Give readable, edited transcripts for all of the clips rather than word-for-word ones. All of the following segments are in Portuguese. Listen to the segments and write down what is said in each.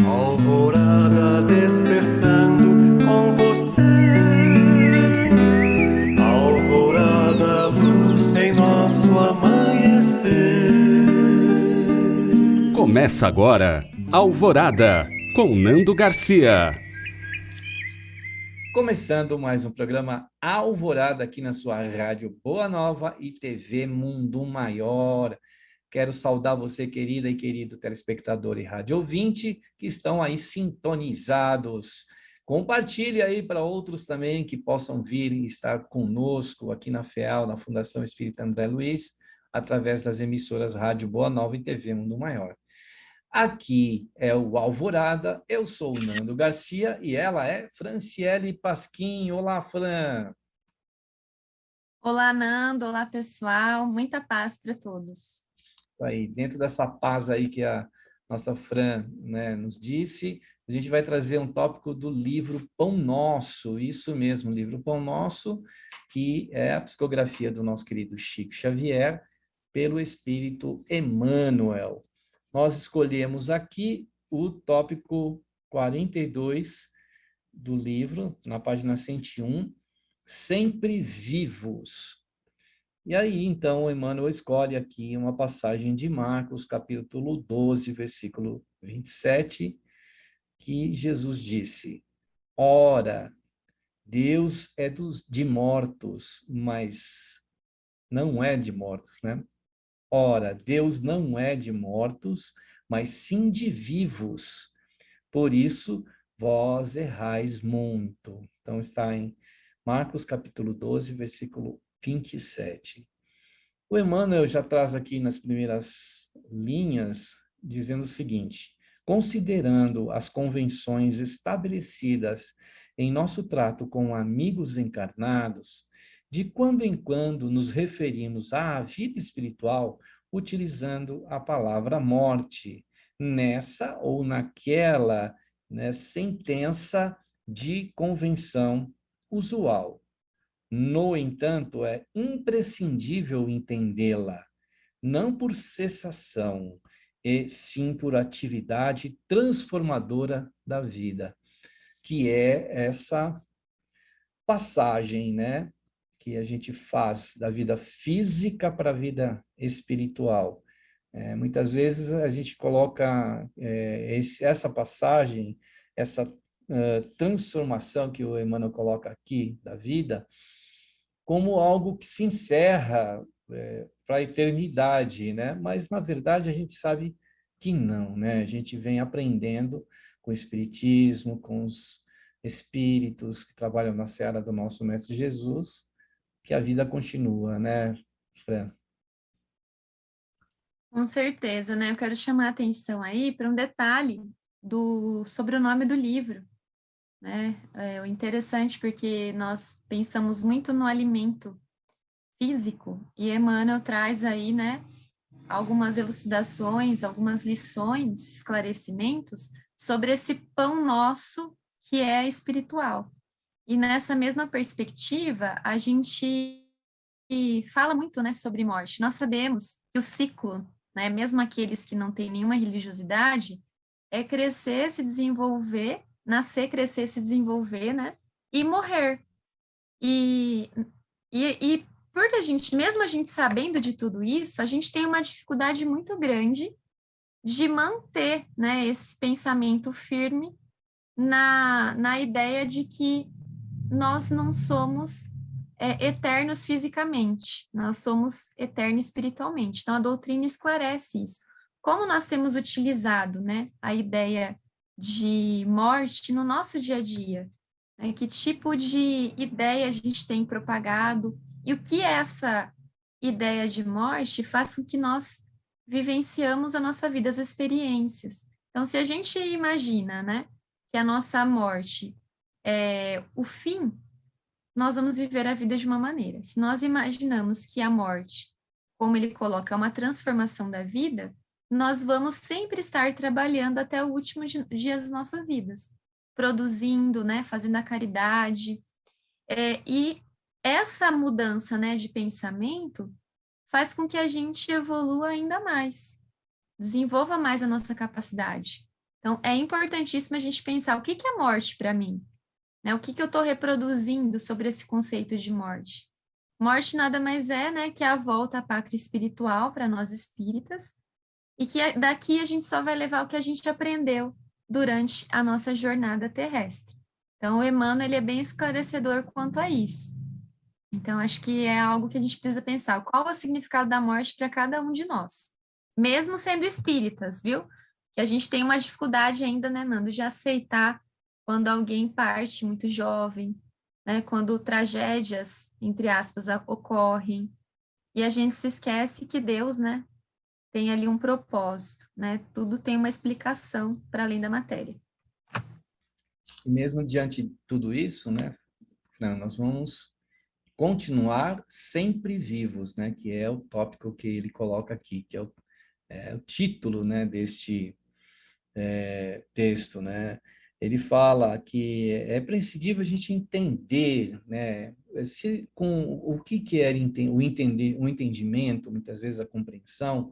Alvorada despertando com você. Alvorada, luz em nosso amanhecer. Começa agora, Alvorada, com Nando Garcia. Começando mais um programa Alvorada aqui na sua rádio Boa Nova e TV Mundo Maior. Quero saudar você, querida e querido telespectador e rádio ouvinte, que estão aí sintonizados. Compartilhe aí para outros também que possam vir e estar conosco aqui na FEAL, na Fundação Espírita André Luiz, através das emissoras Rádio Boa Nova e TV Mundo Maior. Aqui é o Alvorada, eu sou o Nando Garcia e ela é Franciele Pasquim. Olá, Fran! Olá, Nando. Olá, pessoal. Muita paz para todos. Aí, dentro dessa paz aí que a nossa Fran, né, nos disse, a gente vai trazer um tópico do livro Pão Nosso, isso mesmo, o livro Pão Nosso, que é a psicografia do nosso querido Chico Xavier, pelo Espírito Emmanuel. Nós escolhemos aqui o tópico 42 do livro, na página 101, Sempre Vivos. E aí, então, Emmanuel escolhe aqui uma passagem de Marcos, capítulo 12, versículo 27, que Jesus disse: Ora, Deus é de mortos, mas não é de mortos, né? Ora, Deus não é de mortos, mas sim de vivos. Por isso, vós errais muito. Então, está em Marcos, capítulo 12, versículo 27. O Emmanuel já traz aqui nas primeiras linhas, dizendo o seguinte: considerando as convenções estabelecidas em nosso trato com amigos encarnados, de quando em quando nos referimos à vida espiritual utilizando a palavra morte, nessa ou naquela, né, sentença de convenção usual. No entanto, é imprescindível entendê-la, não por cessação, e sim por atividade transformadora da vida, que é essa passagem, né, que a gente faz da vida física para a vida espiritual. Muitas vezes a gente coloca essa passagem, essa transformação que o Emmanuel coloca aqui da vida, como algo que se encerra para a eternidade, né? Mas, na verdade, a gente sabe que não, né? A gente vem aprendendo com o Espiritismo, com os espíritos que trabalham na seara do nosso Mestre Jesus, que a vida continua, né, Fran? Com certeza, né? Eu quero chamar a atenção aí para um detalhe sobre o nome do livro, né? É interessante porque nós pensamos muito no alimento físico e Emmanuel traz aí, né, algumas elucidações, algumas lições, esclarecimentos sobre esse pão nosso que é espiritual. E nessa mesma perspectiva, a gente fala muito, né, sobre morte. Nós sabemos que o ciclo, né, mesmo aqueles que não têm nenhuma religiosidade, é crescer, se desenvolver, nascer, crescer, se desenvolver, né, e morrer. E, e por a gente, mesmo a gente sabendo de tudo isso, a gente tem uma dificuldade muito grande de manter, né, esse pensamento firme na ideia de que nós não somos eternos fisicamente, nós somos eternos espiritualmente. Então, a doutrina esclarece isso. Como nós temos utilizado, né, a ideia de morte no nosso dia a dia? Né? Que tipo de ideia a gente tem propagado? E o que essa ideia de morte faz com que nós vivenciamos a nossa vida, as experiências? Então, se a gente imagina, né, que a nossa morte é o fim, nós vamos viver a vida de uma maneira. Se nós imaginamos que a morte, como ele coloca, é uma transformação da vida, nós vamos sempre estar trabalhando até o último dia das nossas vidas, produzindo, né, fazendo a caridade. E essa mudança, né, de pensamento faz com que a gente evolua ainda mais, desenvolva mais a nossa capacidade. Então, é importantíssimo a gente pensar o que que é morte para mim, né? O que que eu estou reproduzindo sobre esse conceito de morte? Morte nada mais é, né, que a volta à pátria espiritual para nós espíritas, e que daqui a gente só vai levar o que a gente aprendeu durante a nossa jornada terrestre. Então, o Emmanuel, ele é bem esclarecedor quanto a isso. Então, acho que é algo que a gente precisa pensar. Qual é o significado da morte para cada um de nós? Mesmo sendo espíritas, viu? Que a gente tem uma dificuldade ainda, né, Nando, de aceitar quando alguém parte muito jovem, né? Quando tragédias, entre aspas, ocorrem. E a gente se esquece que Deus, né, tem ali um propósito, né? Tudo tem uma explicação para além da matéria. E mesmo diante de tudo isso, né, Fran, nós vamos continuar sempre vivos, né? Que é o tópico que ele coloca aqui, que é o título, né, deste texto, né? Ele fala que é prescindível a gente entender, né, com o que é o entendimento, muitas vezes a compreensão,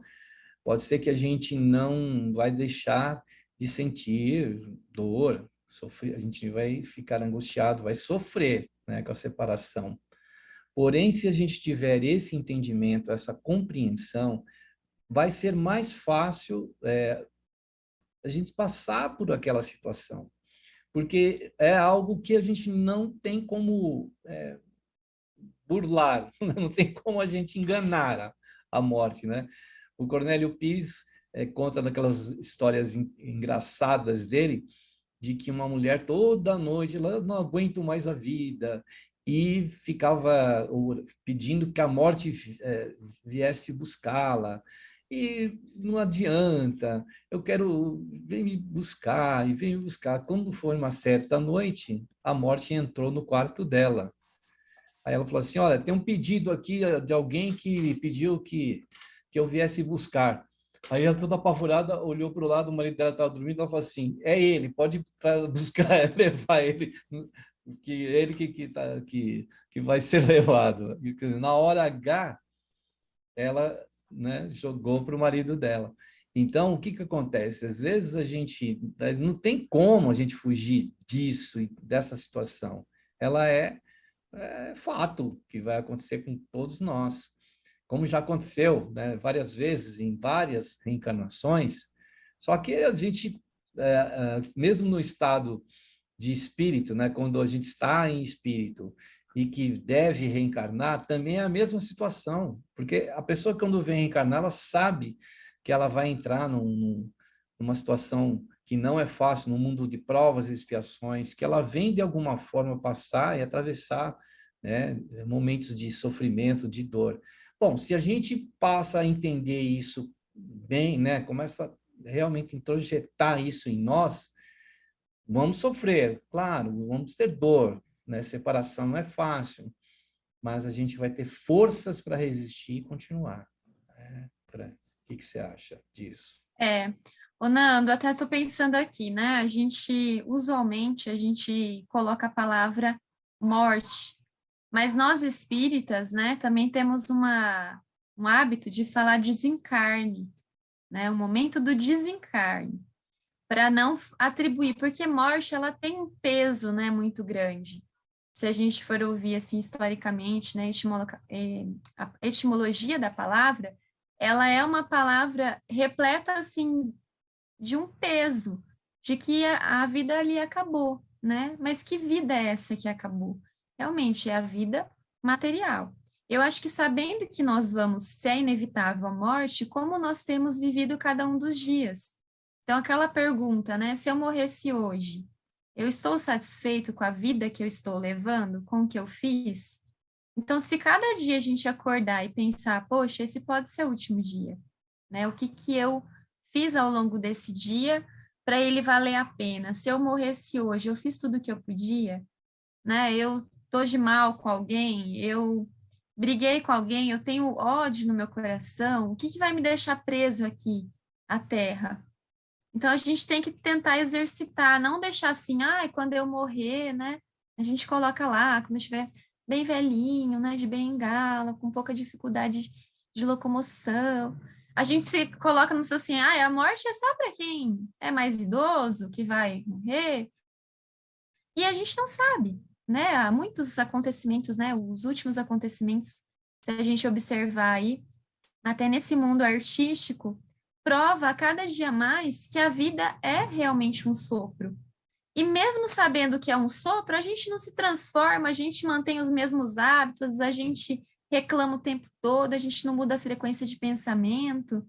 pode ser que a gente não vai deixar de sentir dor, sofrer, a gente vai ficar angustiado, vai sofrer, né, com a separação. Porém, se a gente tiver esse entendimento, essa compreensão, vai ser mais fácil a gente passar por aquela situação, porque é algo que a gente não tem como burlar, não tem como a gente enganar a morte, né? O Cornélio Pires conta daquelas histórias engraçadas dele, de que uma mulher toda noite, ela não aguento mais a vida, e ficava pedindo que a morte viesse buscá-la, e não adianta, eu quero, vem me buscar, e vem me buscar. Quando foi uma certa noite, a morte entrou no quarto dela. Aí ela falou assim, olha, tem um pedido aqui de alguém que pediu que eu viesse buscar. Aí ela toda apavorada olhou para o lado, o marido dela estava dormindo, ela falou assim, é ele, pode buscar, levar ele, que ele que vai ser levado. Na hora H, ela, né, jogou para o marido dela. Então, o que que acontece? Às vezes a gente não tem como a gente fugir disso e dessa situação. Ela é fato que vai acontecer com todos nós. Como já aconteceu, né, várias vezes, em várias reencarnações, só que a gente, mesmo no estado de espírito, né, quando a gente está em espírito e que deve reencarnar, também é a mesma situação, porque a pessoa, quando vem reencarnar, ela sabe que ela vai entrar numa situação que não é fácil, num mundo de provas e expiações, que ela vem, de alguma forma, passar e atravessar, né, momentos de sofrimento, de dor. Bom, se a gente passa a entender isso bem, né, começa realmente a introjetar isso em nós, vamos sofrer, claro, vamos ter dor, né? Separação não é fácil, mas a gente vai ter forças para resistir e continuar. O que você acha disso? Ô Nando, até estou pensando aqui, né? Usualmente, a gente coloca a palavra morte, mas nós espíritas, né, também temos um hábito de falar desencarne, né? O momento do desencarne, para não atribuir, porque morte, ela tem um peso, né, muito grande. Se a gente for ouvir, assim, historicamente, né, a etimologia da palavra, ela é uma palavra repleta, assim, de um peso, de que a vida ali acabou, né? Mas que vida é essa que acabou? Realmente é a vida material. Eu acho que sabendo que nós vamos, se é inevitável a morte, como nós temos vivido cada um dos dias. Então, aquela pergunta, né? Se eu morresse hoje, eu estou satisfeito com a vida que eu estou levando, com o que eu fiz? Então, se cada dia a gente acordar e pensar, poxa, esse pode ser o último dia, né? O que que eu fiz ao longo desse dia para ele valer a pena? Se eu morresse hoje, eu fiz tudo o que eu podia, né? Eu tô de mal com alguém, eu briguei com alguém, eu tenho ódio no meu coração, o que que vai me deixar preso aqui à terra? Então a gente tem que tentar exercitar, não deixar assim, quando eu morrer, né? A gente coloca lá, quando eu estiver bem velhinho, né, de bengala, com pouca dificuldade de locomoção. A gente se coloca no assim, a morte é só para quem é mais idoso, que vai morrer. E a gente não sabe, né? Há muitos acontecimentos, né? Os últimos acontecimentos, se a gente observar aí, até nesse mundo artístico, prova a cada dia mais que a vida é realmente um sopro. E mesmo sabendo que é um sopro, a gente não se transforma, a gente mantém os mesmos hábitos, a gente reclama o tempo todo, a gente não muda a frequência de pensamento.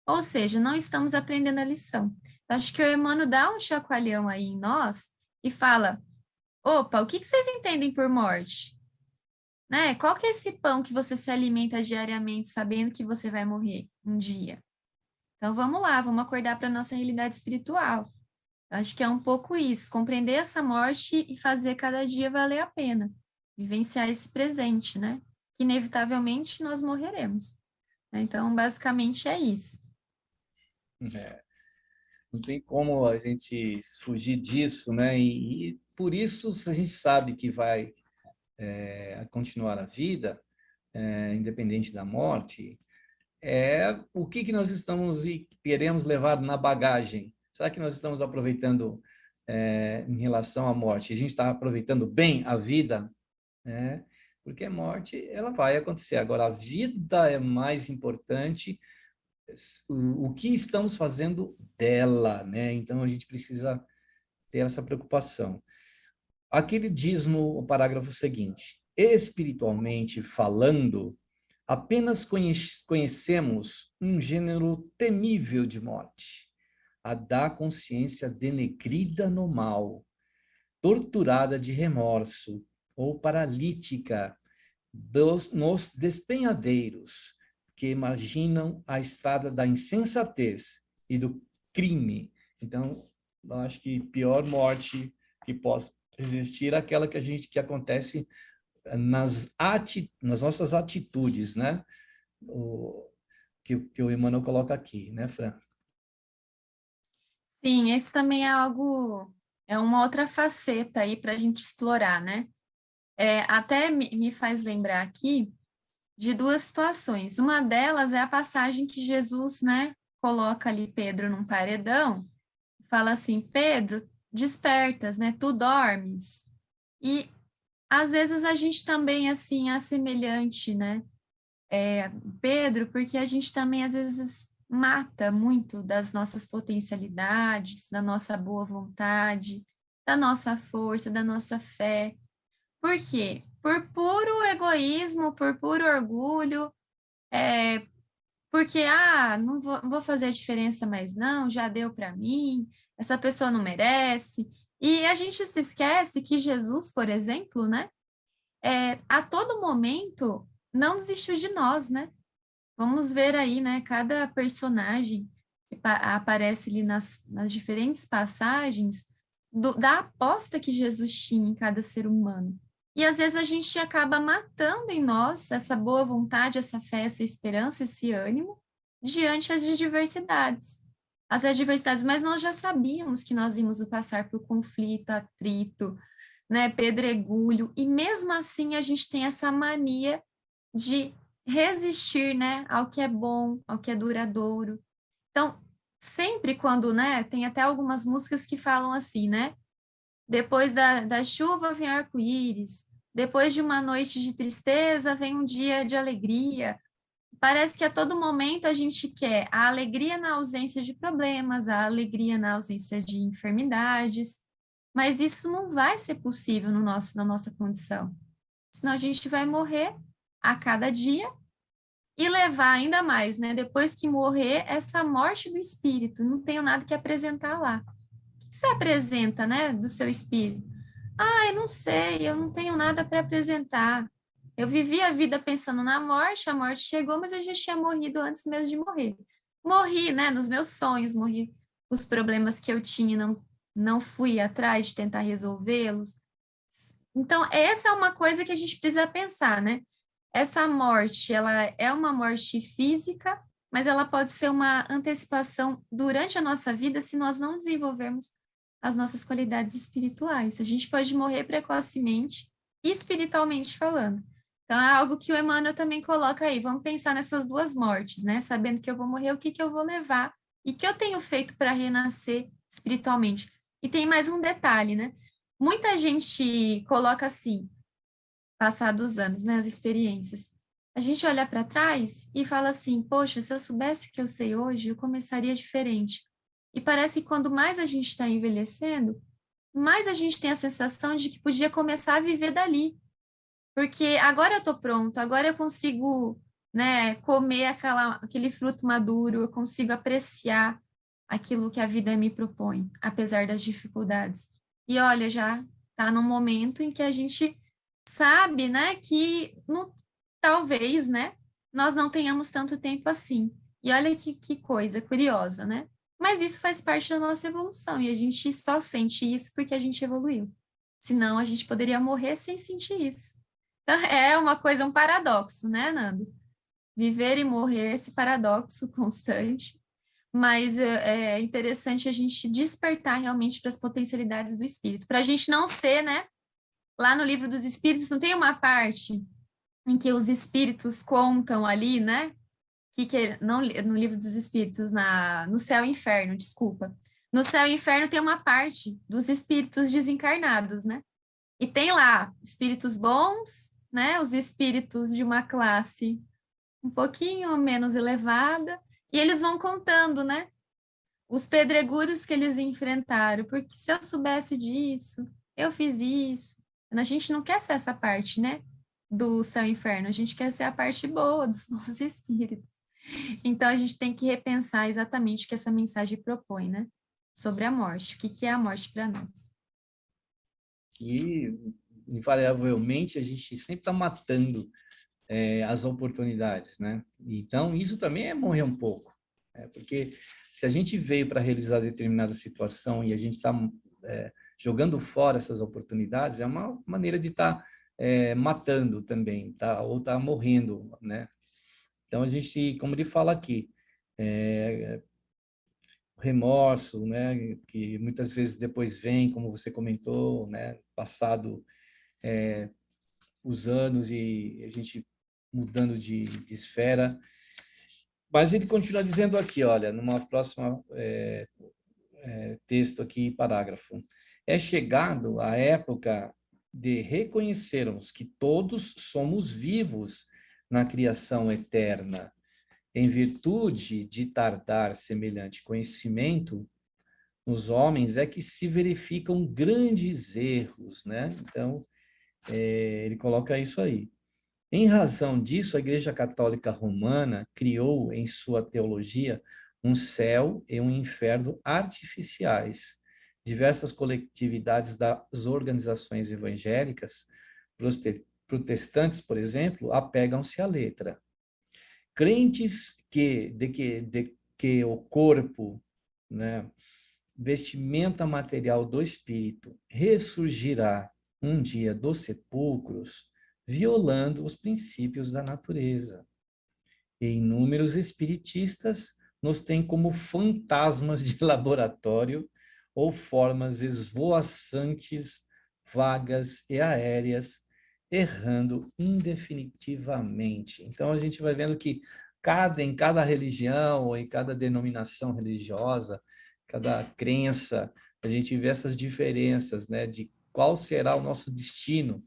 Ou seja, não estamos aprendendo a lição. Acho que o Emmanuel dá um chacoalhão aí em nós e fala: opa, o que vocês entendem por morte? Né? Qual que é esse pão que você se alimenta diariamente, sabendo que você vai morrer um dia? Então vamos lá, vamos acordar para a nossa realidade espiritual. Acho que é um pouco isso, compreender essa morte e fazer cada dia valer a pena, vivenciar esse presente, né? Que inevitavelmente nós morreremos. Então, basicamente é isso. É, não tem como a gente fugir disso, né? E por isso, se a gente sabe que vai continuar a vida, independente da morte, o que nós estamos e queremos levar na bagagem? Será que nós estamos aproveitando em relação à morte? A gente está aproveitando bem a vida, né? Porque a morte, ela vai acontecer. Agora, a vida é mais importante, o que estamos fazendo dela, né? Então, a gente precisa ter essa preocupação. Aqui ele diz no parágrafo seguinte: espiritualmente falando, apenas conhecemos um gênero temível de morte, a da consciência denegrida no mal, torturada de remorso ou paralítica nos despenhadeiros que imaginam a estrada da insensatez e do crime. Então, eu acho que pior morte que possa existir é aquela que acontece nas nossas atitudes, né? Que o Emmanuel coloca aqui, né, Fran? Sim, esse também é algo, é uma outra faceta aí para a gente explorar, né? Até me faz lembrar aqui de duas situações. Uma delas é a passagem que Jesus, né, coloca ali Pedro num paredão, fala assim: Pedro, despertas, né? Tu dormes. E às vezes a gente também assim é semelhante, né? Pedro, porque a gente também às vezes mata muito das nossas potencialidades, da nossa boa vontade, da nossa força, da nossa fé. Por quê? Por puro egoísmo, por puro orgulho, porque, não vou fazer a diferença mais não, já deu para mim, essa pessoa não merece. E a gente se esquece que Jesus, por exemplo, né, a todo momento não desistiu de nós, né? Vamos ver aí, né, cada personagem que aparece ali nas diferentes passagens da aposta que Jesus tinha em cada ser humano. E às vezes a gente acaba matando em nós essa boa vontade, essa fé, essa esperança, esse ânimo diante das adversidades. As adversidades, mas nós já sabíamos que nós íamos passar por conflito, atrito, né, pedregulho, e mesmo assim a gente tem essa mania de resistir, né, ao que é bom, ao que é duradouro. Então, sempre quando, né, tem até algumas músicas que falam assim, né, depois da chuva vem arco-íris, depois de uma noite de tristeza vem um dia de alegria. Parece que a todo momento a gente quer a alegria na ausência de problemas, a alegria na ausência de enfermidades, mas isso não vai ser possível na nossa condição. Senão a gente vai morrer a cada dia e levar ainda mais, né? Depois que morrer, essa morte do espírito. Não tenho nada que apresentar lá. O que você apresenta, né, do seu espírito? Eu não sei, eu não tenho nada para apresentar. Eu vivi a vida pensando na morte, a morte chegou, mas eu já tinha morrido antes mesmo de morrer. Morri, né, nos meus sonhos, morri os problemas que eu tinha, não fui atrás de tentar resolvê-los. Então, essa é uma coisa que a gente precisa pensar, né? Essa morte, ela é uma morte física, mas ela pode ser uma antecipação durante a nossa vida se nós não desenvolvermos as nossas qualidades espirituais. A gente pode morrer precocemente, espiritualmente falando. Então, é algo que o Emmanuel também coloca aí. Vamos pensar nessas duas mortes, né? Sabendo que eu vou morrer, o que que eu vou levar? E que eu tenho feito para renascer espiritualmente? E tem mais um detalhe, né? Muita gente coloca assim, passados os anos, né? As experiências. A gente olha para trás e fala assim, poxa, se eu soubesse o que eu sei hoje, eu começaria diferente. E parece que quando mais a gente está envelhecendo, mais a gente tem a sensação de que podia começar a viver dali. Porque agora eu estou pronto, agora eu consigo, né, comer aquele fruto maduro, eu consigo apreciar aquilo que a vida me propõe, apesar das dificuldades. E olha, já está num momento em que a gente sabe, né, que talvez, né, nós não tenhamos tanto tempo assim. E olha que coisa curiosa, né? Mas isso faz parte da nossa evolução e a gente só sente isso porque a gente evoluiu. Senão a gente poderia morrer sem sentir isso. Então, é uma coisa, um paradoxo, né, Nando? Viver e morrer, esse paradoxo constante. Mas é interessante a gente despertar realmente para as potencialidades do espírito, para a gente não ser, né? Lá no livro dos espíritos não tem uma parte em que os espíritos contam ali, né? Não no livro dos espíritos, no céu e inferno, desculpa. No céu e inferno tem uma parte dos espíritos desencarnados, né? E tem lá espíritos bons, né? Os espíritos de uma classe um pouquinho menos elevada, e eles vão contando, né? Os pedregulhos que eles enfrentaram, porque se eu soubesse disso, eu fiz isso. A gente não quer ser essa parte, né? Do céu e inferno, a gente quer ser a parte boa dos bons espíritos. Então, a gente tem que repensar exatamente o que essa mensagem propõe, né? Sobre a morte. O que é a morte para nós? E, invariavelmente, a gente sempre está matando as oportunidades, né? Então, isso também é morrer um pouco. Porque se a gente veio para realizar determinada situação e a gente está jogando fora essas oportunidades, é uma maneira de estar matando também, ou tá morrendo, né? Então, a gente, como ele fala aqui, remorso, né, que muitas vezes depois vem, como você comentou, né, passado os anos e a gente mudando de esfera. Mas ele continua dizendo aqui, olha, numa próxima texto aqui, parágrafo. É chegado a época de reconhecermos que todos somos vivos na criação eterna. Em virtude de tardar semelhante conhecimento, nos homens é que se verificam grandes erros, né? Então, ele coloca isso aí. Em razão disso, a Igreja Católica Romana criou em sua teologia um céu e um inferno artificiais. Diversas coletividades das organizações evangélicas protestantes, por exemplo, apegam-se à letra. Crentes de que o corpo, né, vestimenta material do espírito, ressurgirá um dia dos sepulcros, violando os princípios da natureza. E inúmeros espiritistas nos têm como fantasmas de laboratório ou formas esvoaçantes, vagas e aéreas, errando indefinitivamente. Então, a gente vai vendo que em cada religião ou em cada denominação religiosa, cada crença, a gente vê essas diferenças, né, de qual será o nosso destino,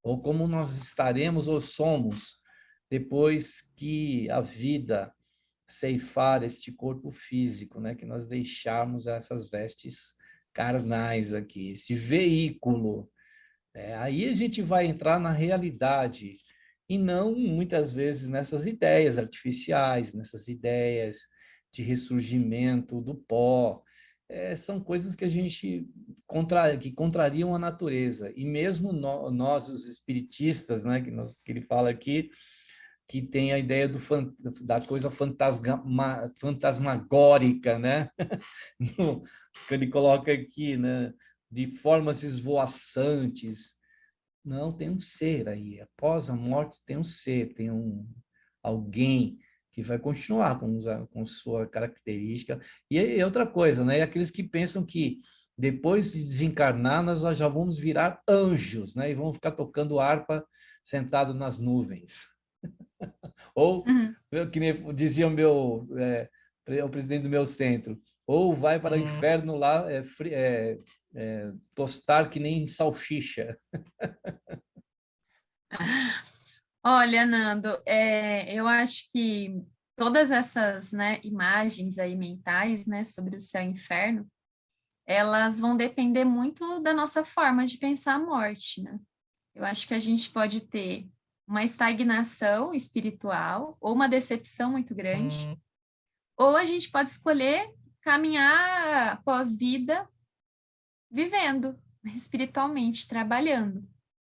ou como nós estaremos ou somos depois que a vida ceifar este corpo físico, né, que nós deixarmos essas vestes carnais aqui, esse veículo. Aí a gente vai entrar na realidade e não muitas vezes nessas ideias artificiais, nessas ideias de ressurgimento do pó. São coisas que a gente que contrariam a natureza. E mesmo nós, os espiritistas, né, que ele fala aqui, que tem a ideia da coisa fantasmagórica, né? Que ele coloca aqui, né? De formas esvoaçantes. Não, tem um ser aí. Após a morte tem um ser, tem alguém que vai continuar com sua característica. E outra coisa, né? E aqueles que pensam que depois de desencarnar, nós já vamos virar anjos, né? E vamos ficar tocando harpa sentado nas nuvens. Ou, Uhum. que nem dizia o presidente do meu centro, ou vai para o inferno lá, tostar que nem salsicha. Olha, Nando, eu acho que todas essas, né, imagens aí mentais, né, sobre o céu e o inferno, elas vão depender muito da nossa forma de pensar a morte, né? Eu acho que a gente pode ter uma estagnação espiritual ou uma decepção muito grande, ou a gente pode escolher caminhar pós-vida vivendo espiritualmente, trabalhando.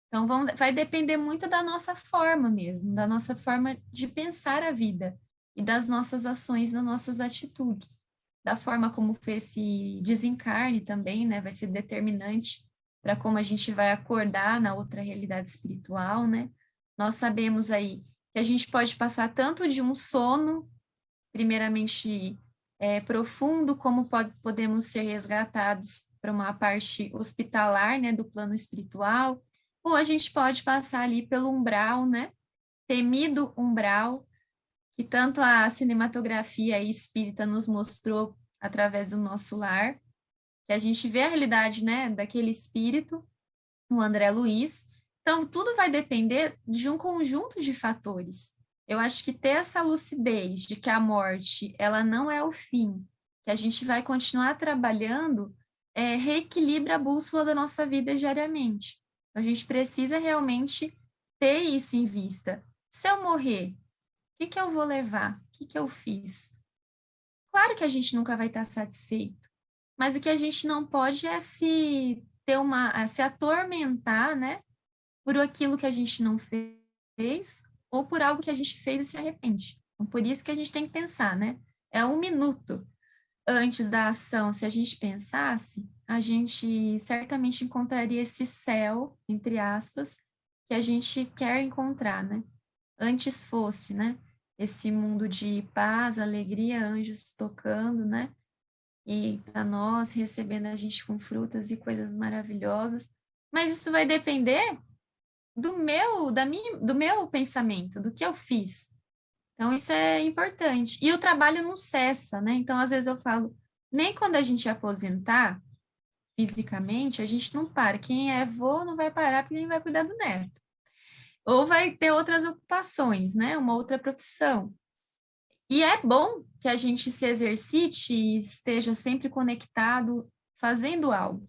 Então, vai depender muito da nossa forma mesmo, da nossa forma de pensar a vida e das nossas ações, das nossas atitudes. Da forma como foi esse desencarne também, né? Vai ser determinante para como a gente vai acordar na outra realidade espiritual, né? Nós sabemos aí que a gente pode passar tanto de um sono, primeiramente profundo, como podemos ser resgatados para uma parte hospitalar, né, do plano espiritual, ou a gente pode passar ali pelo umbral, né? Temido umbral, que tanto a cinematografia espírita nos mostrou através do nosso lar, que a gente vê a realidade, né, daquele espírito, o André Luiz. Então, tudo vai depender de um conjunto de fatores. Eu acho que ter essa lucidez de que a morte, ela não é o fim, que a gente vai continuar trabalhando, reequilibra a bússola da nossa vida diariamente. A gente precisa realmente ter isso em vista. Se eu morrer, o que eu vou levar? O que eu fiz? Claro que a gente nunca vai estar satisfeito, mas o que a gente não pode é se atormentar, né, por aquilo que a gente não fez ou por algo que a gente fez e se arrepende. Então, por isso que a gente tem que pensar, né? É 1 minuto antes da ação, se a gente pensasse, a gente certamente encontraria esse céu, entre aspas, que a gente quer encontrar, né? Antes fosse, né? Esse mundo de paz, alegria, anjos tocando, né? E para nós, recebendo a gente com frutas e coisas maravilhosas. Mas isso vai depender do meu pensamento, do que eu fiz. Então, isso é importante. E o trabalho não cessa, né? Então, às vezes eu falo, nem quando a gente aposentar fisicamente, a gente não para. Quem é avô não vai parar porque nem vai cuidar do neto. Ou vai ter outras ocupações, né? Uma outra profissão. E é bom que a gente se exercite e esteja sempre conectado, fazendo algo.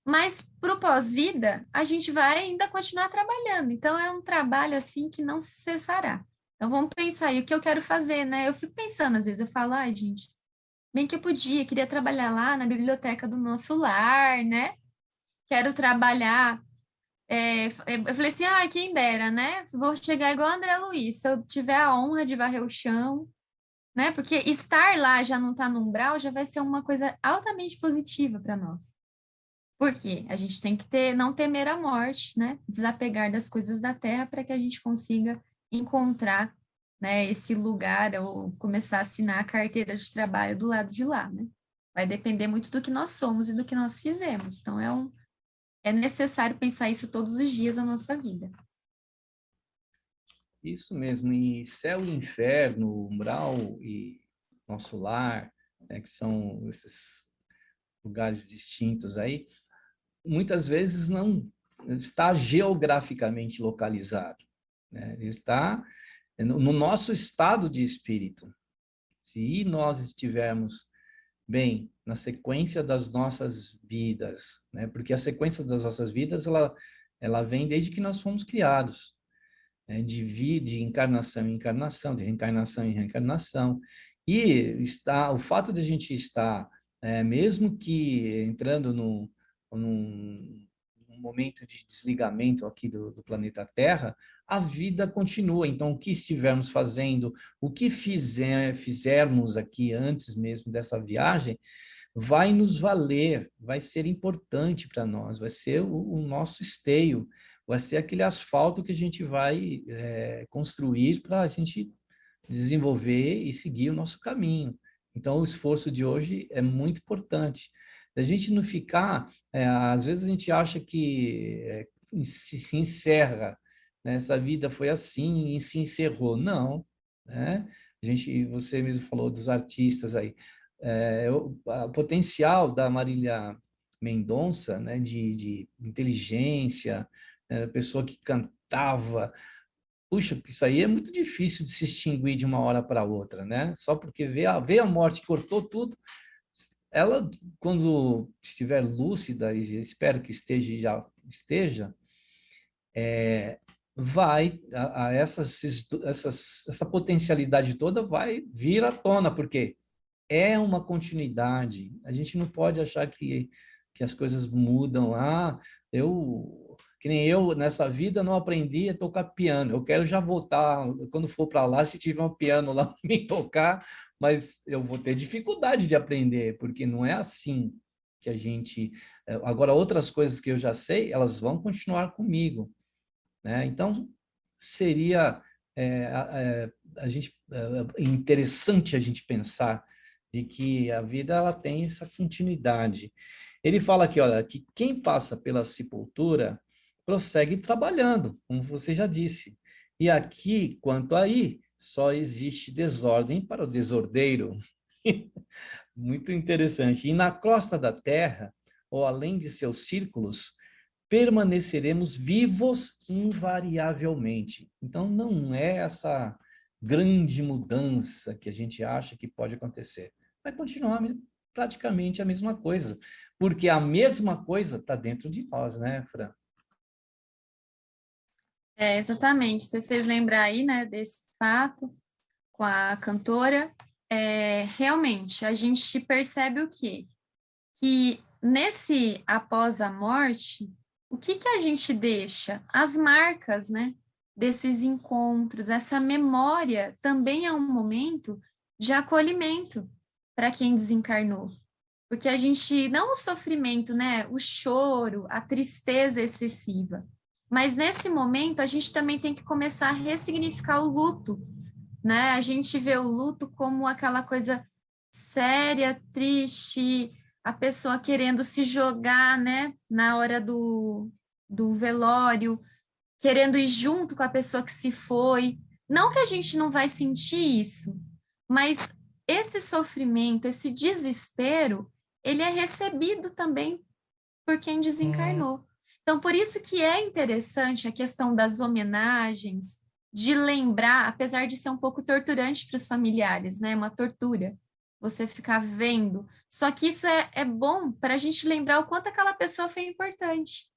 Mas para o pós-vida, a gente vai ainda continuar trabalhando. Então, é um trabalho assim que não se cessará. Então, vamos pensar aí o que eu quero fazer, né? Eu fico pensando, às vezes, eu falo, ai, gente, bem que eu queria trabalhar lá na biblioteca do nosso lar, né? Quero trabalhar. Eu falei assim, ai, quem dera, né? Vou chegar igual a André Luiz, se eu tiver a honra de varrer o chão, né? Porque estar lá já não está no umbral já vai ser uma coisa altamente positiva para nós. Por quê? A gente tem que não temer a morte, né? Desapegar das coisas da terra para que a gente consiga encontrar, né, esse lugar ou começar a assinar a carteira de trabalho do lado de lá, né? Vai depender muito do que nós somos e do que nós fizemos. Então, é necessário pensar isso todos os dias da nossa vida. Isso mesmo, e céu e inferno, umbral e nosso lar, né, que são esses lugares distintos aí, muitas vezes não está geograficamente localizado, né? Está no nosso estado de espírito. Se nós estivermos bem na sequência das nossas vidas, né? Porque a sequência das nossas vidas ela vem desde que nós fomos criados, né? De encarnação em encarnação, de reencarnação em reencarnação, e o fato de a gente estar, mesmo que entrando num momento de desligamento aqui do planeta Terra, a vida continua. Então, o que estivermos fazendo, o que fizermos aqui antes mesmo dessa viagem, vai nos valer, vai ser importante para nós, vai ser o nosso esteio, vai ser aquele asfalto que a gente vai construir para a gente desenvolver e seguir o nosso caminho. Então, o esforço de hoje é muito importante. A gente não ficar, às vezes a gente acha que se encerra né? Essa vida foi assim e se encerrou. Não, né? Você mesmo falou dos artistas aí. O potencial da Marília Mendonça, né, de inteligência, né, pessoa que cantava. Puxa, isso aí é muito difícil de se extinguir de uma hora para outra, né? Só porque veio a morte, cortou tudo. Ela, quando estiver lúcida, e espero que já esteja, vai, essa potencialidade toda vai vir à tona, porque é uma continuidade. A gente não pode achar que as coisas mudam. Que nem eu, nessa vida, não aprendi a tocar piano. Eu quero já voltar, quando for para lá, se tiver um piano lá para me tocar, mas eu vou ter dificuldade de aprender, porque não é assim que a gente... Agora, outras coisas que eu já sei, elas vão continuar comigo, né? Então, seria interessante a gente pensar de que a vida ela tem essa continuidade. Ele fala aqui, olha, que quem passa pela sepultura prossegue trabalhando, como você já disse. E aqui, quanto aí, só existe desordem para o desordeiro. Muito interessante. E na crosta da terra, ou além de seus círculos, permaneceremos vivos invariavelmente. Então, não é essa grande mudança que a gente acha que pode acontecer. Vai continuar praticamente a mesma coisa, porque a mesma coisa está dentro de nós, né, Fran? Exatamente. Você fez lembrar aí, né, desse fato com a cantora. Realmente, a gente percebe o quê? Que nesse após a morte, o que a gente deixa? As marcas, né, desses encontros, essa memória também é um momento de acolhimento para quem desencarnou. Porque a gente, não o sofrimento, né, o choro, a tristeza excessiva, mas nesse momento a gente também tem que começar a ressignificar o luto, né? A gente vê o luto como aquela coisa séria, triste, a pessoa querendo se jogar, né, na hora do velório, querendo ir junto com a pessoa que se foi. Não que a gente não vai sentir isso, mas esse sofrimento, esse desespero, ele é recebido também por quem desencarnou. Então, por isso que é interessante a questão das homenagens, de lembrar, apesar de ser um pouco torturante para os familiares, né? Uma tortura, você ficar vendo. Só que isso é bom para a gente lembrar o quanto aquela pessoa foi importante.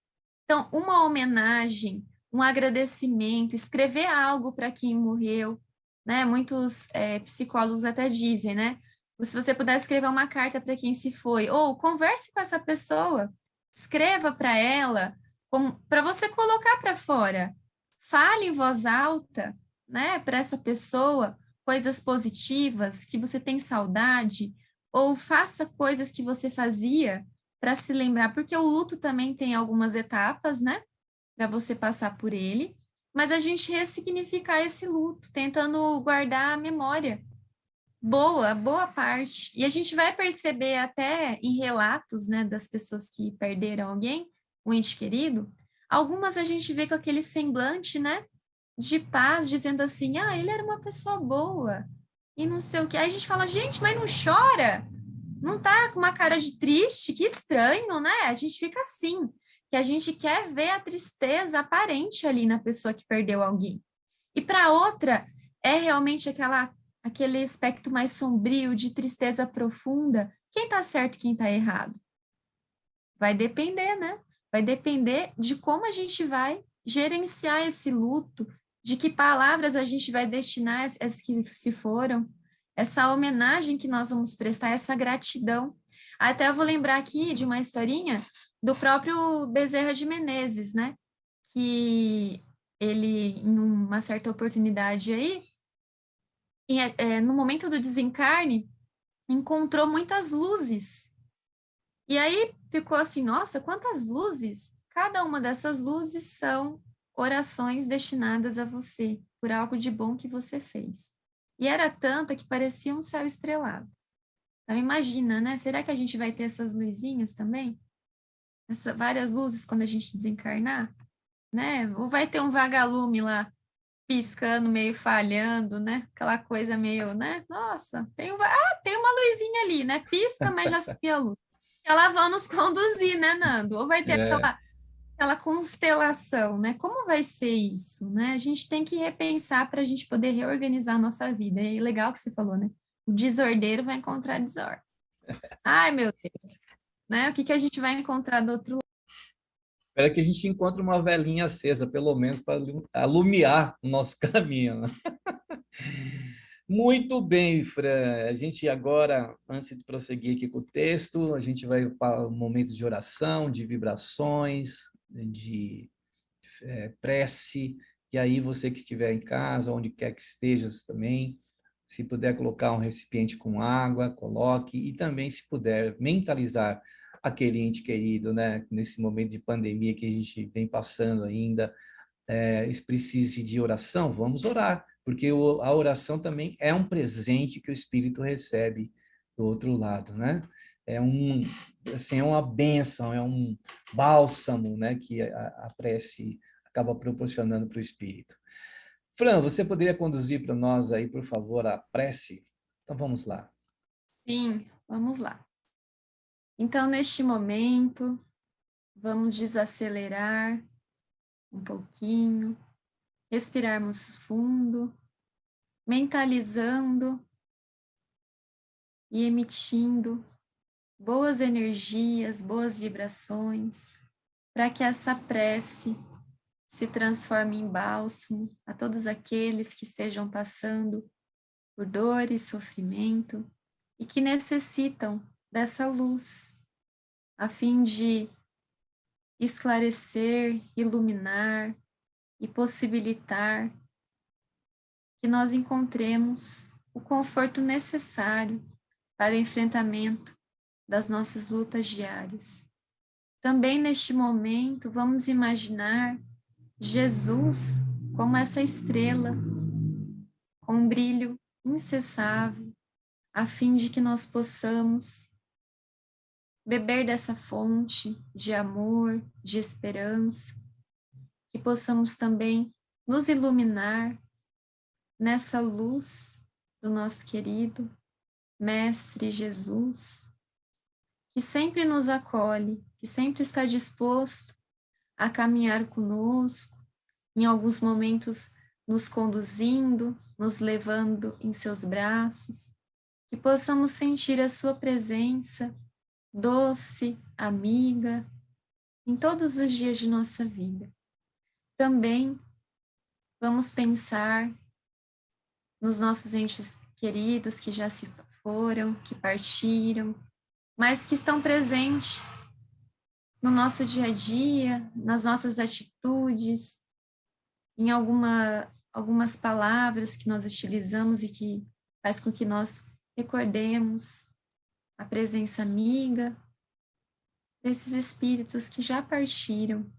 Então, uma homenagem, um agradecimento, escrever algo para quem morreu, né? Muitos psicólogos até dizem, né? Se você puder escrever uma carta para quem se foi, ou converse com essa pessoa, escreva para ela, para você colocar para fora. Fale em voz alta, né, para essa pessoa, coisas positivas, que você tem saudade, ou faça coisas que você fazia para se lembrar, porque o luto também tem algumas etapas, né, para você passar por ele, mas a gente ressignificar esse luto, tentando guardar a memória. Boa parte. E a gente vai perceber até em relatos, né, das pessoas que perderam alguém, um ente querido, algumas a gente vê com aquele semblante, né, de paz, dizendo assim, ele era uma pessoa boa, e não sei o quê. Aí a gente fala, gente, mas não chora? Não tá com uma cara de triste? Que estranho, né? A gente fica assim, que a gente quer ver a tristeza aparente ali na pessoa que perdeu alguém. E para outra, é realmente aquele aspecto mais sombrio, de tristeza profunda. Quem está certo e quem está errado? Vai depender, né? Vai depender de como a gente vai gerenciar esse luto, de que palavras a gente vai destinar às que se foram, essa homenagem que nós vamos prestar, essa gratidão. Até eu vou lembrar aqui de uma historinha do próprio Bezerra de Menezes, né? Que ele, em uma certa oportunidade aí, no momento do desencarne, encontrou muitas luzes. E aí ficou assim, nossa, quantas luzes! Cada uma dessas luzes são orações destinadas a você, por algo de bom que você fez. E era tanta que parecia um céu estrelado. Então imagina, né? Será que a gente vai ter essas luzinhas também? Várias luzes quando a gente desencarnar? né? Ou vai ter um vagalume lá piscando, meio falhando, né? Aquela coisa meio, né? Nossa, tem uma luzinha ali, né? Pisca, mas já subiu a luz. Ela vai nos conduzir, né, Nando? Ou vai ter É, aquela constelação, né? Como vai ser isso, né? A gente tem que repensar para a gente poder reorganizar a nossa vida. E legal que você falou, né? O desordeiro vai encontrar desordem. Ai, meu Deus, né? O que que a gente vai encontrar do outro lado? espero que a gente encontre uma velinha acesa, pelo menos para alumiar o nosso caminho, né? Muito bem, Fran. A gente agora, antes de prosseguir aqui com o texto, a gente vai para um momento de oração, de vibrações, de prece. E aí, você que estiver em casa, onde quer que estejas também, se puder colocar um recipiente com água, coloque. E também, se puder, mentalizar aquele ente querido, né? Nesse momento de pandemia que a gente vem passando ainda, precise de oração, vamos orar, porque a oração também é um presente que o Espírito recebe do outro lado, né? Assim, é uma bênção, é um bálsamo, né, que a prece acaba proporcionando para o Espírito. Fran, você poderia conduzir para nós aí, por favor, a prece? Então vamos lá. Sim, vamos lá. Então, neste momento, vamos desacelerar um pouquinho, respirarmos fundo, mentalizando e emitindo boas energias, boas vibrações, para que essa prece se transforme em bálsamo a todos aqueles que estejam passando por dor e sofrimento e que necessitam dessa luz, a fim de esclarecer, iluminar e possibilitar que nós encontremos o conforto necessário para o enfrentamento das nossas lutas diárias. Também neste momento, vamos imaginar Jesus como essa estrela, com um brilho incessável, a fim de que nós possamos beber dessa fonte de amor, de esperança, que possamos também nos iluminar nessa luz do nosso querido Mestre Jesus, que sempre nos acolhe, que sempre está disposto a caminhar conosco, em alguns momentos nos conduzindo, nos levando em seus braços, que possamos sentir a sua presença doce, amiga, em todos os dias de nossa vida. Também vamos pensar nos nossos entes queridos que já se foram, que partiram, mas que estão presentes no nosso dia a dia, nas nossas atitudes, em algumas palavras que nós utilizamos e que faz com que nós recordemos a presença amiga desses espíritos que já partiram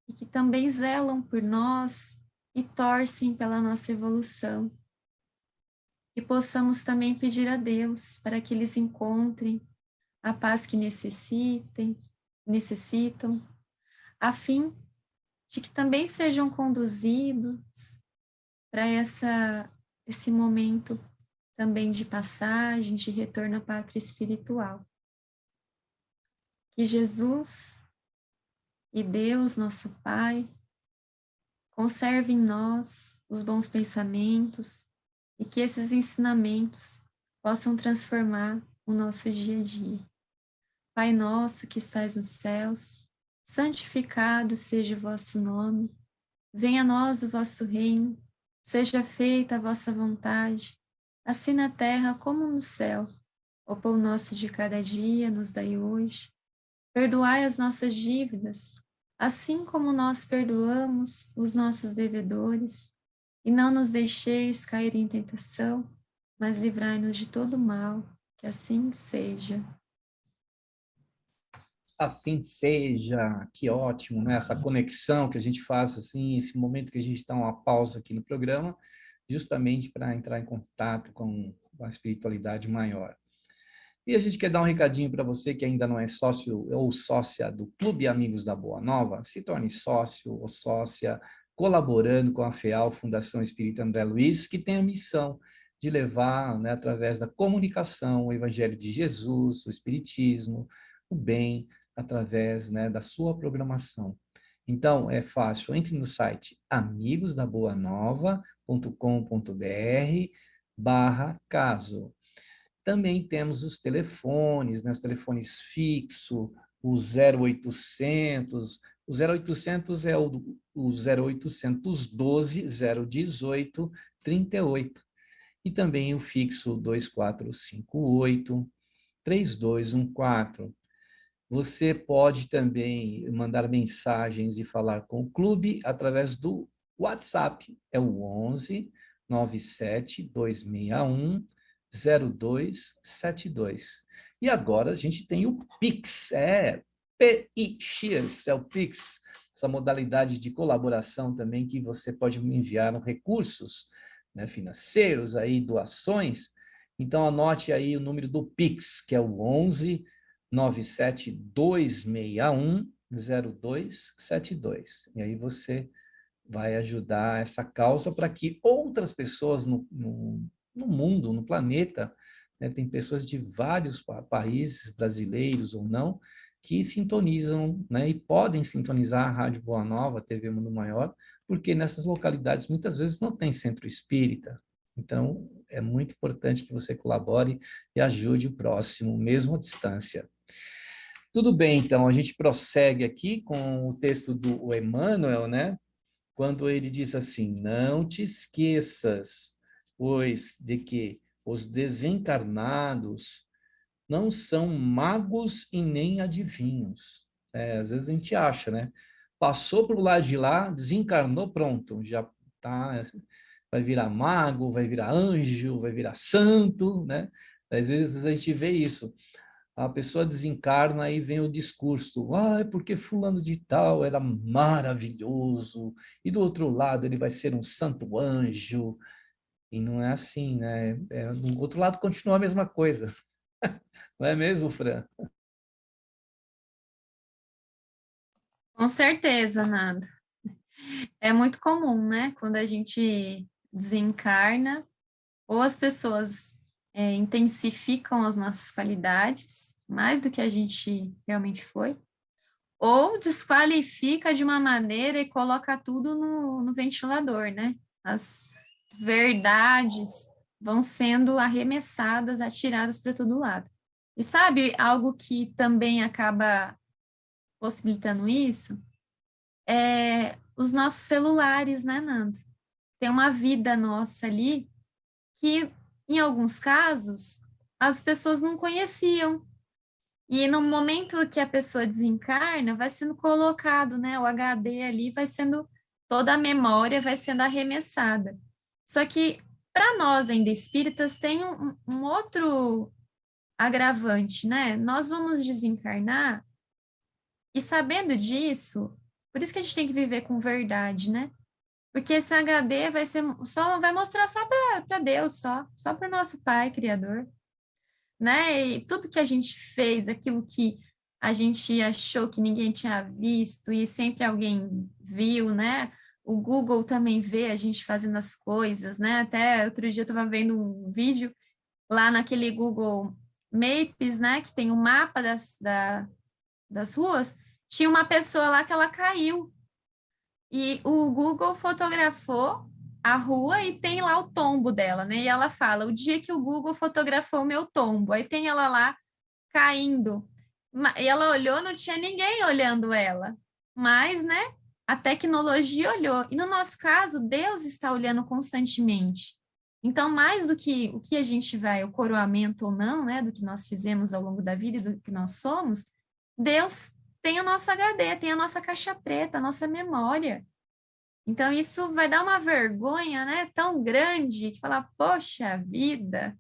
e que também zelam por nós e torcem pela nossa evolução. Que possamos também pedir a Deus para que eles encontrem a paz que necessitam, a fim de que também sejam conduzidos para esse momento também de passagem, de retorno à pátria espiritual. Que Jesus e Deus, nosso Pai, conserve em nós os bons pensamentos e que esses ensinamentos possam transformar o nosso dia a dia. Pai nosso que estais nos céus, santificado seja o vosso nome, venha a nós o vosso reino, seja feita a vossa vontade, assim na terra como no céu. O pão nosso de cada dia nos dai hoje. Perdoai as nossas dívidas, assim como nós perdoamos os nossos devedores, e não nos deixeis cair em tentação, mas livrai-nos de todo mal, que assim seja. Assim seja, que ótimo, né? Essa conexão que a gente faz, assim, esse momento que a gente dá uma pausa aqui no programa, justamente para entrar em contato com a espiritualidade maior. E a gente quer dar um recadinho para você que ainda não é sócio ou sócia do Clube Amigos da Boa Nova, se torne sócio ou sócia, colaborando com a FEAL, Fundação Espírita André Luiz, que tem a missão de levar, né, através da comunicação, o Evangelho de Jesus, o Espiritismo, o bem, através, né, da sua programação. Então, é fácil, entre no site amigosdaboanova.com.br/caso. Também temos os telefones, né, os telefones fixos, o 0800, o 0800 é o 0800 12 018 38. E também o fixo 2458 3214. Você pode também mandar mensagens e falar com o clube através do WhatsApp, é o 11 97 261 0272. E agora a gente tem o Pix, PIX, é o Pix, essa modalidade de colaboração também que você pode me enviar recursos, né, financeiros, aí, doações. Então anote aí o número do Pix, que é o 11 97 261 0272. E aí você vai ajudar essa causa para que outras pessoas no mundo, no planeta, né, tem pessoas de vários países, brasileiros ou não, que sintonizam, né, e podem sintonizar a Rádio Boa Nova, TV Mundo Maior, porque nessas localidades muitas vezes não tem centro espírita. Então, é muito importante que você colabore e ajude o próximo, mesmo à distância. Tudo bem, então, a gente prossegue aqui com o texto do Emmanuel, né? Quando ele diz assim: não te esqueças, pois, de que os desencarnados não são magos e nem adivinhos. Às vezes a gente acha, né? Passou para o lado de lá, desencarnou, pronto, já tá, vai virar mago, vai virar anjo, vai virar santo, né? Às vezes a gente vê isso. A pessoa desencarna e vem o discurso, é porque fulano de tal era maravilhoso, e do outro lado ele vai ser um santo anjo, e não é assim, né? Do outro lado continua a mesma coisa. Não é mesmo, Fran? Com certeza, Nando. É muito comum, né? Quando a gente desencarna, ou as pessoas intensificam as nossas qualidades, mais do que a gente realmente foi, ou desqualifica de uma maneira e coloca tudo no ventilador, né? As verdades vão sendo arremessadas, atiradas para todo lado. E sabe algo que também acaba possibilitando isso? Os nossos celulares, né, Nando? Tem uma vida nossa ali que, em alguns casos, as pessoas não conheciam. E no momento que a pessoa desencarna, vai sendo colocado, né, o HD ali, vai sendo, toda a memória vai sendo arremessada. Só que, para nós ainda espíritas, tem um outro agravante, né? Nós vamos desencarnar e sabendo disso, por isso que a gente tem que viver com verdade, né? Porque esse HD vai mostrar só para Deus, só para o nosso Pai Criador, né? E tudo que a gente fez, aquilo que a gente achou que ninguém tinha visto e sempre alguém viu, né? O Google também vê a gente fazendo as coisas, né? Até outro dia eu estava vendo um vídeo lá naquele Google Maps, né? Que tem o mapa das ruas. Tinha uma pessoa lá que ela caiu. E o Google fotografou a rua e tem lá o tombo dela, né? E ela fala, o dia que o Google fotografou o meu tombo. Aí tem ela lá caindo. E ela olhou, não tinha ninguém olhando ela. Mas, né? A tecnologia olhou. E no nosso caso, Deus está olhando constantemente. Então, mais do que o que a gente vai, o coroamento ou não, né? Do que nós fizemos ao longo da vida e do que nós somos, Deus tem o nosso HD, tem a nossa caixa preta, a nossa memória. Então, isso vai dar uma vergonha, né, tão grande, que falar, poxa vida,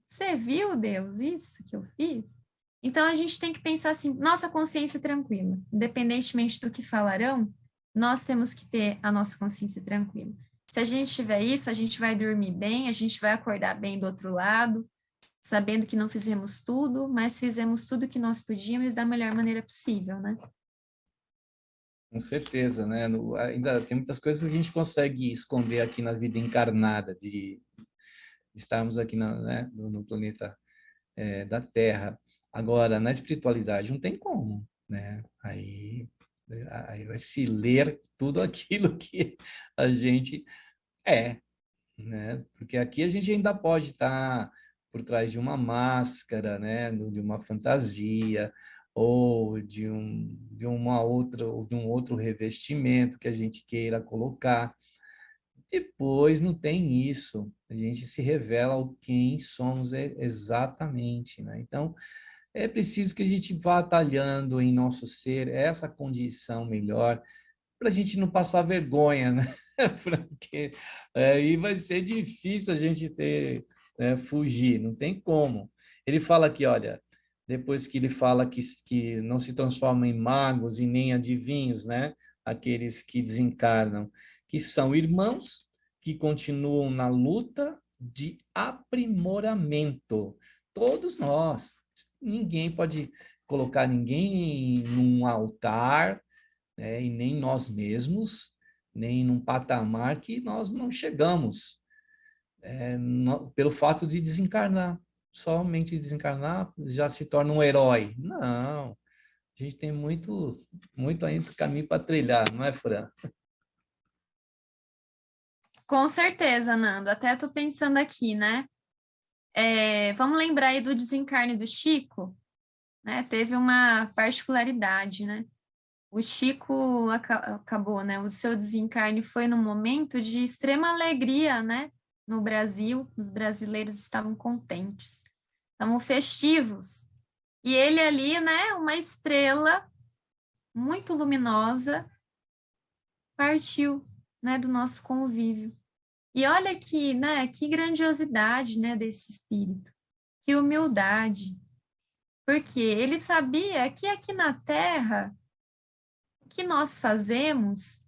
você viu, Deus, isso que eu fiz? Então, a gente tem que pensar assim, nossa consciência tranquila, independentemente do que falarão, nós temos que ter a nossa consciência tranquila. Se a gente tiver isso, a gente vai dormir bem, a gente vai acordar bem do outro lado, sabendo que não fizemos tudo, mas fizemos tudo que nós podíamos da melhor maneira possível, né? Com certeza, né? Ainda tem muitas coisas que a gente consegue esconder aqui na vida encarnada, de estarmos aqui né, no planeta da Terra. Agora, na espiritualidade, não tem como, né? Aí vai se ler tudo aquilo que a gente é, né? Porque aqui a gente ainda pode estar por trás de uma máscara, né? De uma fantasia, ou ou de um outro revestimento que a gente queira colocar. Depois não tem isso, a gente se revela o quem somos exatamente, né? Então, é preciso que a gente vá talhando em nosso ser essa condição melhor, para a gente não passar vergonha, né? Porque aí vai ser difícil a gente fugir, não tem como. Ele fala aqui, olha, depois que ele fala que não se transformam em magos e nem adivinhos, né? Aqueles que desencarnam, que são irmãos que continuam na luta de aprimoramento. Todos nós. Ninguém pode colocar ninguém num altar, né, e nem nós mesmos, nem num patamar que nós não chegamos, pelo fato de desencarnar. Somente desencarnar já se torna um herói. Não, a gente tem muito, muito ainda caminho para trilhar, não é, Fran? Com certeza, Nando. Até tô pensando aqui, né? Vamos lembrar aí do desencarne do Chico, né? Teve uma particularidade, né? O Chico acabou, né? O seu desencarne foi num momento de extrema alegria, né? No Brasil, os brasileiros estavam contentes, estavam festivos. E ele ali, né? Uma estrela muito luminosa partiu, né? Do nosso convívio. E olha que, né? Que grandiosidade, né? Desse espírito, que humildade, porque ele sabia que aqui na Terra o que nós fazemos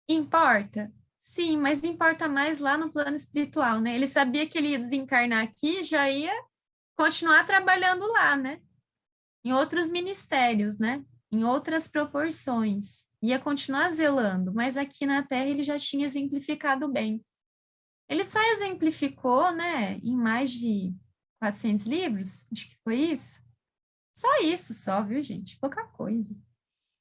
importa? Sim, mas importa mais lá no plano espiritual, né? Ele sabia que ele ia desencarnar aqui e já ia continuar trabalhando lá, né? Em outros ministérios, né? Em outras proporções. Ia continuar zelando, mas aqui na Terra ele já tinha exemplificado bem. Ele só exemplificou, né, em mais de 400 livros, acho que foi isso. Só isso, só, viu, gente? Pouca coisa.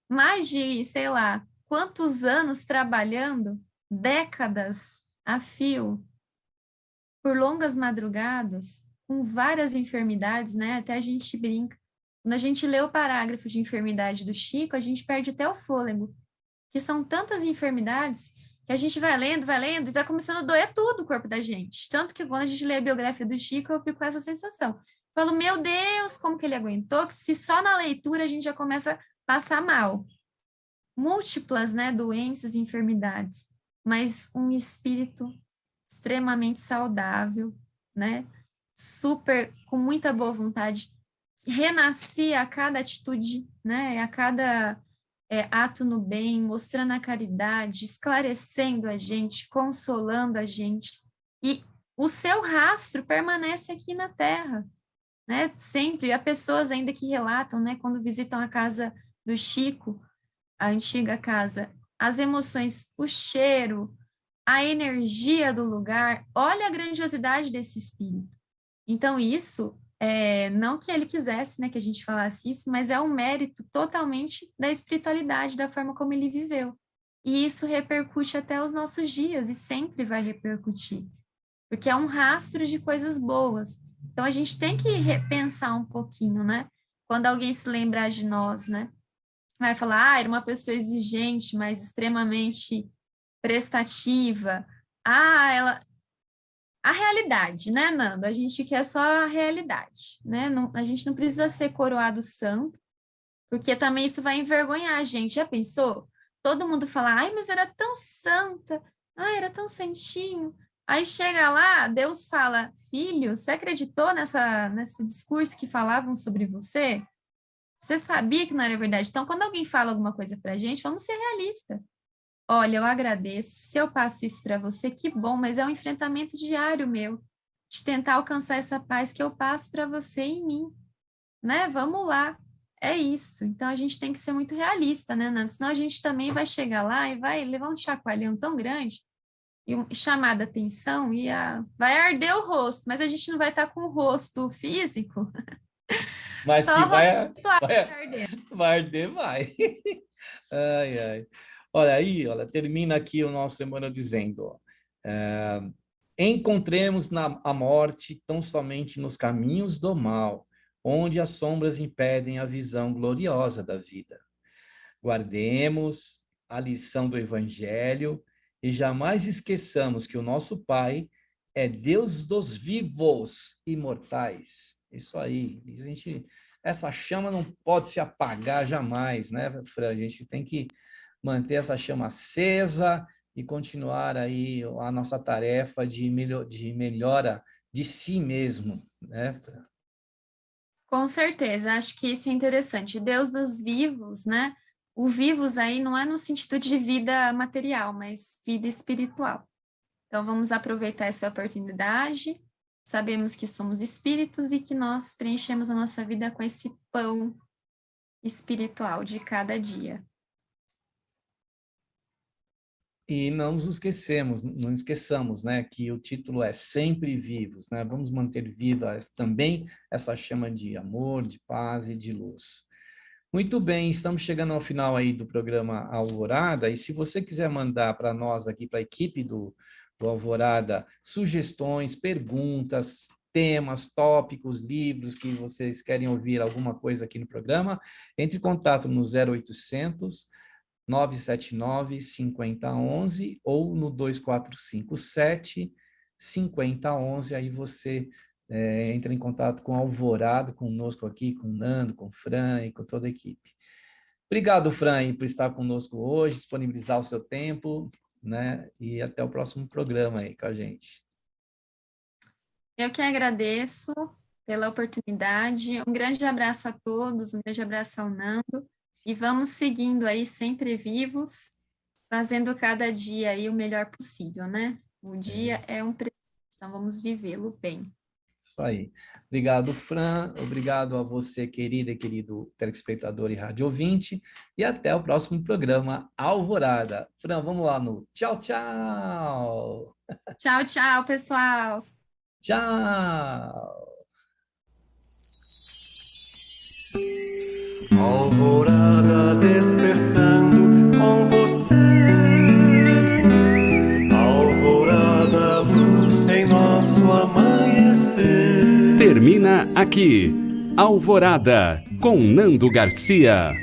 Mais de, sei lá, quantos anos trabalhando, décadas a fio, por longas madrugadas, com várias enfermidades, né? Até a gente brinca. Quando a gente lê o parágrafo de enfermidade do Chico, a gente perde até o fôlego, que são tantas enfermidades que a gente vai lendo e vai começando a doer tudo o corpo da gente. Tanto que quando a gente lê a biografia do Chico, eu fico com essa sensação. Falo, meu Deus, como que ele aguentou, que se só na leitura a gente já começa a passar mal. Múltiplas, né, doenças e enfermidades, mas um espírito extremamente saudável, né, super, com muita boa vontade, renascia a cada atitude, né, a cada ato no bem, mostrando a caridade, esclarecendo a gente, consolando a gente, e o seu rastro permanece aqui na Terra, né, sempre, há pessoas ainda que relatam, né, quando visitam a casa do Chico, a antiga casa, as emoções, o cheiro, a energia do lugar, olha a grandiosidade desse espírito. Então, isso, não que ele quisesse, né, que a gente falasse isso, mas é um mérito totalmente da espiritualidade, da forma como ele viveu. E isso repercute até os nossos dias, e sempre vai repercutir, porque é um rastro de coisas boas. Então, a gente tem que repensar um pouquinho, né? Quando alguém se lembrar de nós, né? Vai falar, era uma pessoa exigente, mas extremamente prestativa. Ela... A realidade, né, Nando? A gente quer só a realidade, né? Não, a gente não precisa ser coroado santo, porque também isso vai envergonhar a gente. Já pensou? Todo mundo fala, ai, mas era tão santa, ai, era tão santinho. Aí chega lá, Deus fala, filho, você acreditou nesse discurso que falavam sobre você? Você sabia que não era verdade? Então, quando alguém fala alguma coisa pra gente, vamos ser realistas. Olha, eu agradeço. Se eu passo isso para você, que bom, mas é um enfrentamento diário meu. de tentar alcançar essa paz que eu passo para você em mim, né? Vamos lá. É isso. Então a gente tem que ser muito realista, né, Nando? Senão a gente também vai chegar lá e vai levar um chacoalhão tão grande e chamar a atenção e vai arder o rosto, mas a gente não vai estar com o rosto físico, Mas só que o rosto vai, espiritual vai, vai arder. vai arder, vai. Ai, ai. Olha aí, olha, termina aqui o nosso Emmanuel dizendo, ó, encontremos a morte tão somente nos caminhos do mal, onde as sombras impedem a visão gloriosa da vida. Guardemos a lição do Evangelho e jamais esqueçamos que o nosso Pai é Deus dos vivos, imortais. Isso aí, essa chama não pode se apagar jamais, né, Fran? A gente tem que manter essa chama acesa e continuar aí a nossa tarefa de melhora de si mesmo, né? Com certeza, acho que isso é interessante. Deus dos vivos, né? O vivos aí não é no sentido de vida material, mas vida espiritual. Então, vamos aproveitar essa oportunidade. Sabemos que somos espíritos e que nós preenchemos a nossa vida com esse pão espiritual de cada dia. E não esqueçamos, né, que o título é Sempre Vivos, né? Vamos manter viva também essa chama de amor, de paz e de luz. Muito bem, estamos chegando ao final aí do programa Alvorada, e se você quiser mandar para nós aqui, para a equipe do Alvorada, sugestões, perguntas, temas, tópicos, livros que vocês querem ouvir alguma coisa aqui no programa, entre em contato no 0800 979 5011 ou no 2457 5011, aí você entra em contato com a Alvorada, conosco aqui, com o Nando, com o Fran e com toda a equipe. Obrigado, Fran, por estar conosco hoje, disponibilizar o seu tempo, né? E até o próximo programa aí com a gente. Eu que agradeço pela oportunidade. Um grande abraço a todos, um grande abraço ao Nando. E vamos seguindo aí, sempre vivos, fazendo cada dia aí o melhor possível, né? O dia é um presente, então vamos vivê-lo bem. Isso aí. Obrigado, Fran. Obrigado a você, querida e querido telespectador e rádio ouvinte. E até o próximo programa Alvorada. Fran, vamos lá no tchau, tchau. Tchau, tchau, pessoal. Tchau. Alvorada despertando com você. Alvorada, luz em nosso amanhecer. Termina aqui, Alvorada, com Nando Garcia.